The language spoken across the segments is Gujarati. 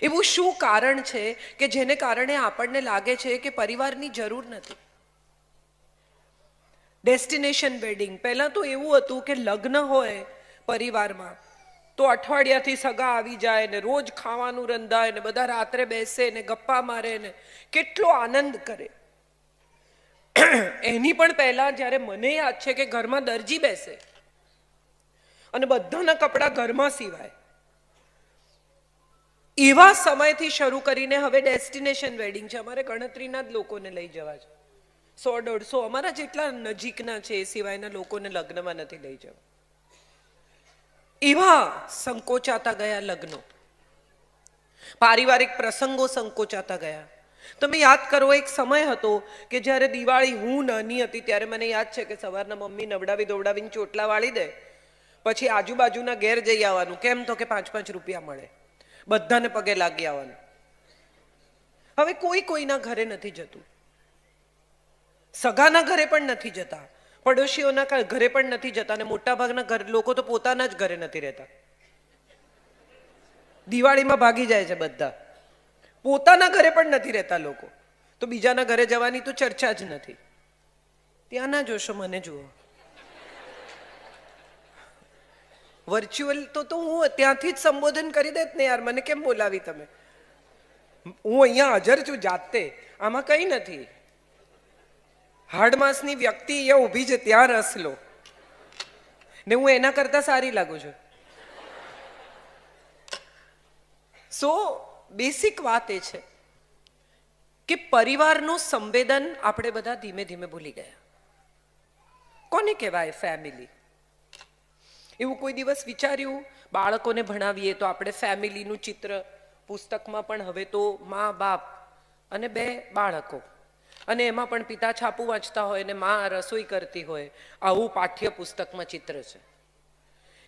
એવું શું કારણ છે કે જેને કારણે આપણને લાગે છે કે પરિવારની જરૂર નથી? Destination wedding. પહેલાં તો એવું હતું કે લગ્ન હોય પરિવારમાં તો અઠવાડિયાથી સગા આવી જાય ને રોજ ખાવાનું રંધાય ને બધા રાત્રે બેસે ને ગપ્પા મારે ને કેટલો આનંદ કરે. એની પણ પહેલાં જ્યારે મને યાદ છે કે ઘરમાં દરજી બેસે અને બધાના કપડાં ઘરમાં સીવાય. એવા સમયથી શરૂ કરીને હવે ડેસ્ટિનેશન વેડિંગ છે. અમારે ગણતરીના જ લોકોને લઈ જવા છે. 100-150 અમારા જેટલા નજીકના છે એ સિવાયના લોકોને લગ્નમાં નથી લઈ જવા. એવા સંકોચાતા ગયા લગ્નો, પારિવારિક પ્રસંગો સંકોચાતા ગયા. તમે યાદ કરો, એક સમય હતો કે જ્યારે દિવાળી, હું નાની હતી ત્યારે મને યાદ છે કે સવારના મમ્મી નવડાવી દોવડાવીને ચોટલા વાળી દે, પછી આજુબાજુના ઘેર જઈ આવવાનું. કેમ? તો કે 5-5 રૂપિયા મળે, બધાને પગે લાગી આવવાનું. હવે કોઈ કોઈના ઘરે નથી જતું, સગાના ઘરે પણ નથી જતા, પડોશીઓના ઘરે પણ નથી જતા, અને મોટાભાગના ઘર લોકો તો પોતાના જ ઘરે નથી રહેતા. દિવાળીમાં ભાગી જાય છે બધા, પોતાના ઘરે પણ નથી રહેતા લોકો, તો બીજાના ઘરે જવાની તો ચર્ચા જ નથી. ત્યાં ના જોશો, મને જુઓ. વર્ચ્યુઅલ તો હું ત્યાંથી જ સંબોધન કરી દેત ને યાર, મને કેમ બોલાવી તમે? હું અહીંયા હાજર છું જાતે, આમાં કંઈ નથી. હાડમાસની વ્યક્તિ અહીંયા ઊભી છે, ત્યાં રસ લો ને હું એના કરતા સારી લાગુ છું. સો બેસિક વાત એ છે કે પરિવારનું સંવેદન આપણે બધા ધીમે ધીમે ભૂલી ગયા. કોને કહેવાય ફેમિલી? એવું કોઈ દિવસ વિચાર્યું? બાળકોને ભણાવીએ તો આપણે ફેમિલીનું ચિત્ર પુસ્તકમાં પણ હવે તો મા બાપ અને 2 બાળકો, અને એમાં પણ પિતા છાપું વાંચતા હોય ને મા રસોઈ કરતી હોય, આવું પાઠ્ય પુસ્તકમાં ચિત્ર છે,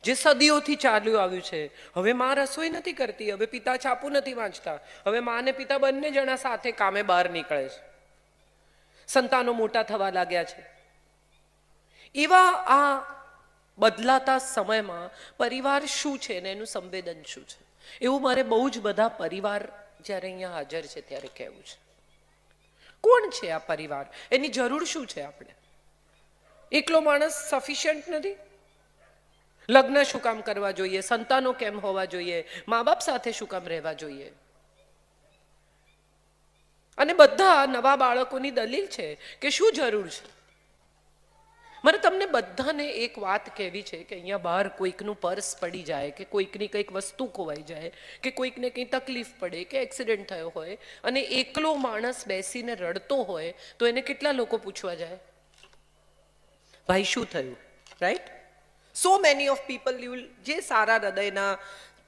જે સદીઓથી ચાલ્યું આવ્યું છે. હવે મા રસોઈ નથી કરતી, હવે પિતા છાપું નથી વાંચતા, હવે મા અને પિતા બંને જણા સાથે કામે બહાર નીકળે છે, સંતાનો મોટા થવા લાગ્યા છે. એવા આ બદલાતા સમયમાં પરિવાર શું છે ને એનું સંવેદન શું છે, એવું મારે બહુ જ બધા પરિવાર જ્યારે અહીંયા હાજર છે ત્યારે કહેવું છે. કોણ છે આ પરિવાર? એની જરૂર શું છે? આપણે એકલો માણસ સફિશિયન્ટ નથી? લગ્ન શું કામ કરવા જોઈએ? સંતાનો કેમ હોવા જોઈએ? મા બાપ સાથે શું કામ રહેવા જોઈએ? અને બધા નવા બાળકોની દલીલ છે કે શું જરૂર છે. મારે તમને બધાને એક વાત કહેવી છે કે અહીંયા બહાર કોઈકનું પર્સ પડી જાય કે કોઈકની કંઈક વસ્તુ ખોવાઈ જાય કે કોઈકને કંઈ તકલીફ પડે કે એક્સિડન્ટ થયો હોય અને એકલો માણસ બેસીને રડતો હોય તો એને કેટલા લોકો પૂછવા જાય, ભાઈ શું થયું? Right? So many of people, જે સારા હૃદયના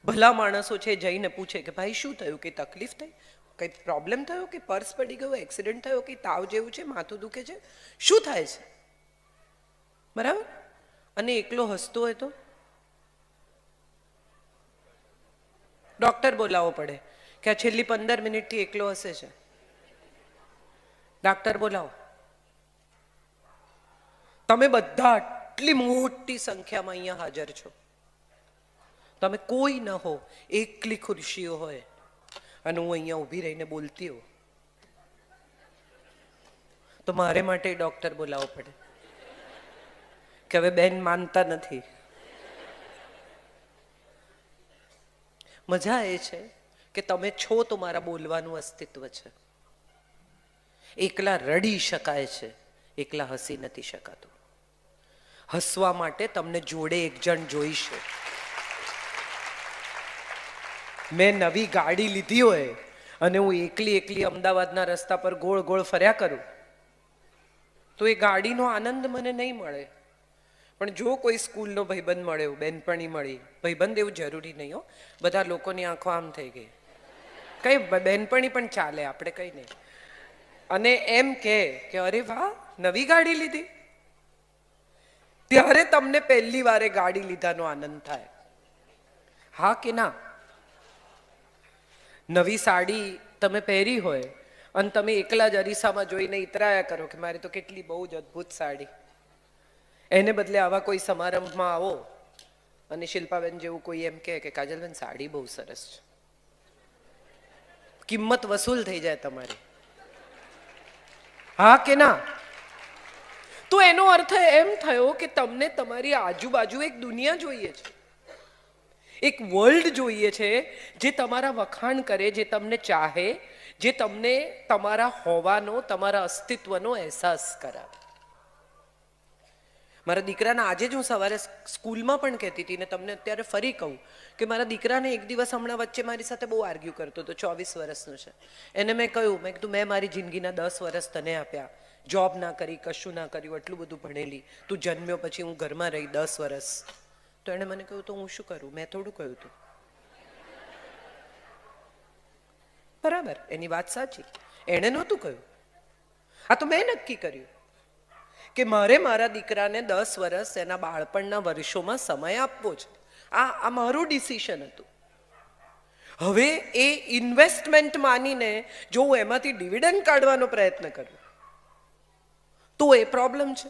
ભલા માણસો છે જઈને પૂછે કે ભાઈ શું થયું? કંઈ તકલીફ થઈ? કંઈ પ્રોબ્લેમ થયો? કે પર્સ પડી ગયો? એક્સિડન્ટ થયો? કે તાવ જેવું છે? માથું દુખે છે? શું થાય છે? બરાબર? અને એકલો હસતો હોય તો ડૉક્ટર બોલાવવો પડે કે આ છેલ્લી 15 મિનિટથી એકલો હસે છે, ડૉક્ટર બોલાવો. તમે બધા આટલી મોટી સંખ્યામાં અહીંયા હાજર છો, તમે કોઈ ન હો, એકલી ખુરશીઓ હોય અને હું અહીંયા ઊભી રહીને બોલતી હોઉં તો મારે માટે ડૉક્ટર બોલાવવો પડે કે હવે બેન માનતા નથી. મજા એ છે કે તમે છો તો મારા બોલવાનું અસ્તિત્વ છે. એકલા રડી શકાય છે, એકલા હસી નથી શકાતું. હસવા માટે તમને જોડે એક જણ જોઈશે. મેં નવી ગાડી લીધી હોય અને હું એકલી અમદાવાદના રસ્તા પર ગોળ ગોળ ફર્યા કરું તો એ ગાડીનો આનંદ મને નહીં મળે. પણ જો કોઈ સ્કૂલનો ભાઈબંધ મળ્યો, બેનપણી મળી, ભાઈબંધ એવું જરૂરી નહીં હો, બધા લોકોની આંખો આમ થઈ ગઈ, કઈ બેનપણી પણ ચાલે, આપણે કઈ નહીં, અને એમ કે અરે વાહ નવી ગાડી લીધી, ત્યારે તમને પહેલી વારે ગાડી લીધાનો આનંદ થાય. હા કે ના? નવી સાડી તમે પહેરી હોય અને તમે એકલા જ અરીસામાં જોઈને ઇતરાયા કરો કે મારી તો કેટલી બહુ જ અદ્ભુત સાડી. એને બદલે આવા કોઈ સમારંભમાં આવો અને શિલ્પાબેન જેવું કોઈ એમ કે કાજલબેન સાડી બહુ સરસ છે, કિંમત વસૂલ થઈ જાય તમારી. હા કે ના? તો એનો અર્થ એમ થયો કે તમને તમારી આજુબાજુ એક દુનિયા જોઈએ છે, એક વર્લ્ડ જોઈએ છે જે તમારા વખાણ કરે, જે તમને ચાહે, જે તમને તમારા હોવાનો, તમારા અસ્તિત્વનો અહેસાસ કરાવે. મારા દીકરાના આજે જ હું સવારે સ્કૂલમાં પણ કહેતી હતી ને તમને અત્યારે ફરી કહું કે મારા દીકરાને એક દિવસ હમણાં વચ્ચે મારી સાથે બહુ આર્ગ્યુ કરતો હતો. 24 વર્ષનો છે. એને મેં કહ્યું, મેં કીધું મેં મારી જિંદગીના 10 વર્ષ તને આપ્યા, જોબ ના કરી, કશું ના કર્યું, એટલું બધું ભણેલી, તું જન્મ્યો પછી હું ઘરમાં રહી 10 વર્ષ. તો એણે મને કહ્યું તો હું શું કરું? મેં થોડું કહ્યું તું. બરાબર, એની વાત સાચી, એણે નહોતું કહ્યું. આ તો મેં નક્કી કર્યું કે મારે મારા દીકરાને 10 વર્ષ એના બાળપણના વર્ષોમાં સમય આપવો છે. આ મારું ડિસિઝન હતું. હવે એ ઇન્વેસ્ટમેન્ટ માનીને જો હું એમાંથી ડિવિડન્ડ કાઢવાનો પ્રયત્ન કરું તો એ પ્રોબ્લેમ છે.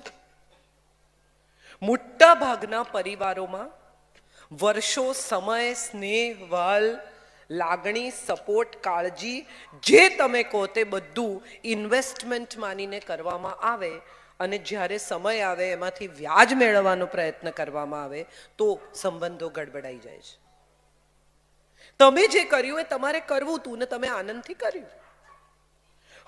મોટા ભાગના પરિવારોમાં વર્ષો સમય, સ્નેહ, વાલ, લાગણી, સપોર્ટ, કાળજી જે તમે કહો તે બધું ઇન્વેસ્ટમેન્ટ માનીને કરવામાં આવે અને જ્યારે સમય આવે એમાંથી વ્યાજ મેળવવાનો પ્રયત્ન કરવામાં આવે તો સંબંધો ગડબડાઈ જાય છે. તમે જે કર્યું એ તમારે કરવું હતું ને તમે આનંદથી કર્યું.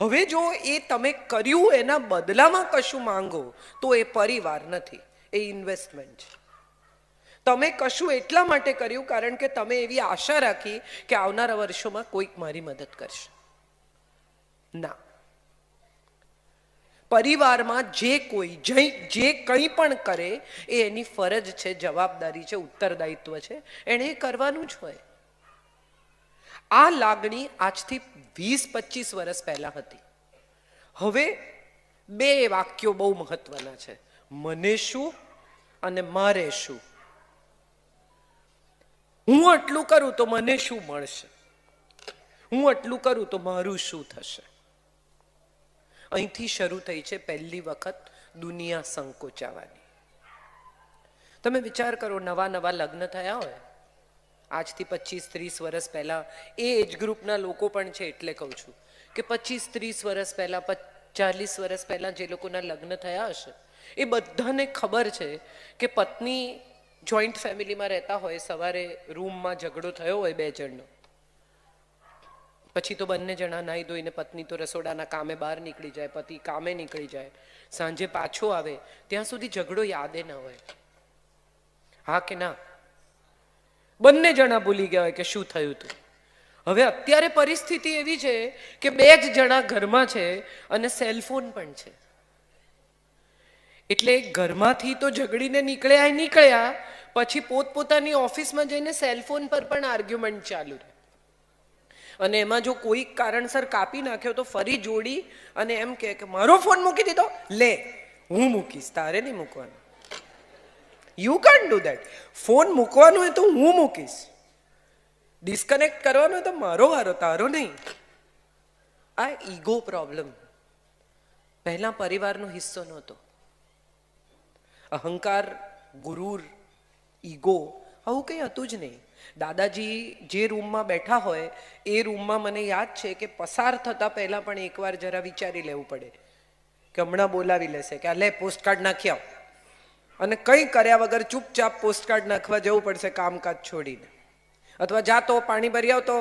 હવે જો એ તમે કર્યું એના બદલામાં કશું માંગો તો એ પરિવાર નથી, એ ઇન્વેસ્ટમેન્ટ છે. તમે કશું એટલા માટે કર્યું કારણ કે તમે એવી આશા રાખી કે આવનારા વર્ષોમાં કોઈક મારી મદદ કરશે. ના, પરિવારમાં જે કોઈ જે કંઈ પણ કરે એ એની ફરજ છે, જવાબદારી છે, ઉત્તરદાયિત્વ છે, એણે એ કરવાનું જ હોય. આ લાગણી આજથી 20-25 વર્ષ પહેલા હતી. હવે 2 વાક્યો બહુ મહત્વના છે, મને શું અને મારે શું. હું આટલું કરું તો મને શું મળશે, હું આટલું કરું તો મારું શું થશે. અહીંથી શરૂ થઈ છે પહેલી વખત દુનિયા સંકોચાવાની. તમે વિચાર કરો, નવા લગ્ન થયા હોય આજથી 25-30 વર્ષ પહેલા, એ એજ ગ્રુપના લોકો પણ છે એટલે કહું છું કે 25-30 વર્ષ પહેલા, 40 વર્ષ પહેલા જે લોકોના લગ્ન થયા હશે એ બધાને ખબર છે કે પત્ની જોઈન્ટ ફેમિલીમાં રહેતા હોય, સવારે રૂમમાં ઝઘડો થયો હોય 2 જણનો, પછી તો બંને જણા નાહી ધોઈને, પત્ની તો રસોડાના કામે બહાર નીકળી જાય, પતિ કામે નીકળી જાય, સાંજે પાછો આવે ત્યાં સુધી ઝઘડો યાદે ન હોય. હા કે ના? બંને જણા ભૂલી ગયા હોય કે શું થયું હતું. હવે અત્યારે પરિસ્થિતિ એવી છે કે 2 જ જણા ઘરમાં છે અને સેલફોન પણ છે. એટલે ઘરમાંથી તો ઝઘડીને નીકળ્યા પછી પોતપોતાની ઓફિસમાં જઈને સેલફોન પર પણ આર્ગ્યુમેન્ટ ચાલુ રહે. અને એમાં જો કોઈ કારણસર કાપી નાખ્યો તો ફરી જોડી અને એમ કે મારો ફોન મૂકી દીધો, લે હું મૂકીશ, તારે નહીં મૂકવાનો. You can't do that. Phone મૂકવાનો હોય તો હું મૂકીશ, ડિસ્કનેક્ટ કરવાનો હોય તો મારો વારો, તારો નહીં. આ ઈગો પ્રોબ્લેમ પહેલા પરિવારનો હિસ્સો નહોતો. અહંકાર, ગુરુર, ઈગો આવું કંઈ હતું જ નહીં. દાદાજી જે રૂમમાં બેઠા હોય એ રૂમમાં મને યાદ છે કે પસાર થતા પહેલાં પણ એકવાર જરા વિચારી લેવું પડે કે હમણાં બોલાવી લેશે કે આ લે પોસ્ટકાર્ડ નાખી આવ, અને કંઈ કર્યા વગર ચૂપચાપ પોસ્ટકાર્ડ નાખવા જવું પડશે કામકાજ છોડીને. અથવા જાતો પાણી ભરી આવતો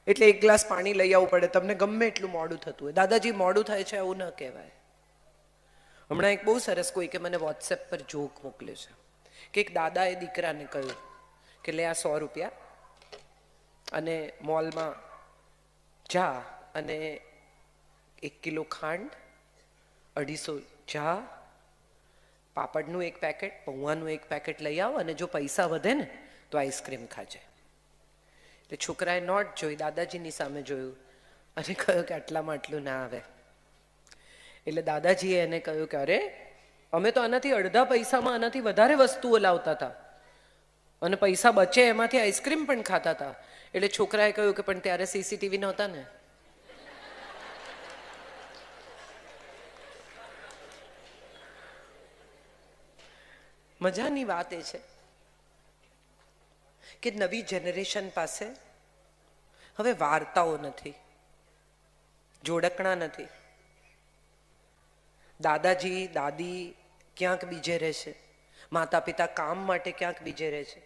એટલે 1 ગ્લાસ પાણી લઈ આવવું પડે, તમને ગમે એટલું મોડું થતું હોય. દાદાજી મોડું થાય છે એવું ન કહેવાય. હમણાં એક બહુ સરસ કોઈ કે મને વોટ્સએપ પર જોક મોકલ્યો છે કે એક દાદાએ દીકરાને કહ્યું કે લે આ 100 રૂપિયા અને મોલમાં જા અને 1 કિલો ખાંડ, 250 ચા, પાપડનું 1 પેકેટ, પૌવાનું 1 પેકેટ લઈ આવ અને જો પૈસા વધે ને તો આઈસ્ક્રીમ ખાજે. એટલે છોકરાએ નોટ જોઈ, દાદાજીની સામે જોયું અને કહ્યું કે આટલામાં આટલું ના આવે. એટલે દાદાજીએ એને કહ્યું કે અરે અમે તો આનાથી અડધા પૈસામાં આનાથી વધારે વસ્તુઓ લાવતા હતા અને પૈસા બચે એમાંથી આઈસ્ક્રીમ પણ ખાતા હતા. એટલે છોકરાએ કહ્યું કે પણ ત્યારે સીસીટીવી નહોતા ને. મજાની વાત એ છે કે નવી જનરેશન પાસે હવે વાર્તાઓ નથી, જોડકણા નથી. દાદાજી દાદી ક્યાંક બીજે રહે છે, માતા પિતા કામ માટે ક્યાંક બીજે રહે છે,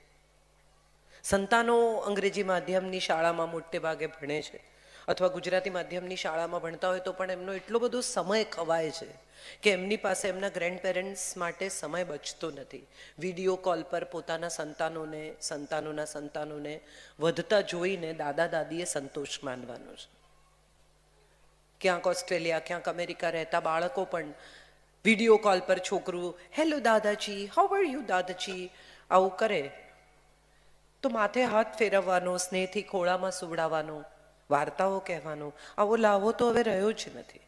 સંતાનો અંગ્રેજી માધ્યમની શાળામાં મોટે ભાગે ભણે છે અથવા ગુજરાતી માધ્યમની શાળામાં ભણતા હોય તો પણ એમનો એટલો બધો સમય ખવાય છે કે એમની પાસે એમના ગ્રેન્ડ પેરેન્ટ્સ માટે સમય બચતો નથી. વિડીયો કોલ પર પોતાના સંતાનોને, સંતાનોના સંતાનોને વધતા જોઈને દાદા દાદીએ સંતોષ માનવાનો છે. ક્યાંક ઓસ્ટ્રેલિયા, ક્યાંક અમેરિકા રહેતા બાળકો પણ વિડીયો કોલ પર છોકરું હેલો દાદાજી, હાઉ આર યુ દાદાજી આવું કરે તો માથે હાથ ફેરવવાનો, સ્નેહથી ખોળામાં સુવડાવવાનો, વાર્તાઓ કહેવાનો, આવો લાવો તો હવે રહ્યો જ નથી.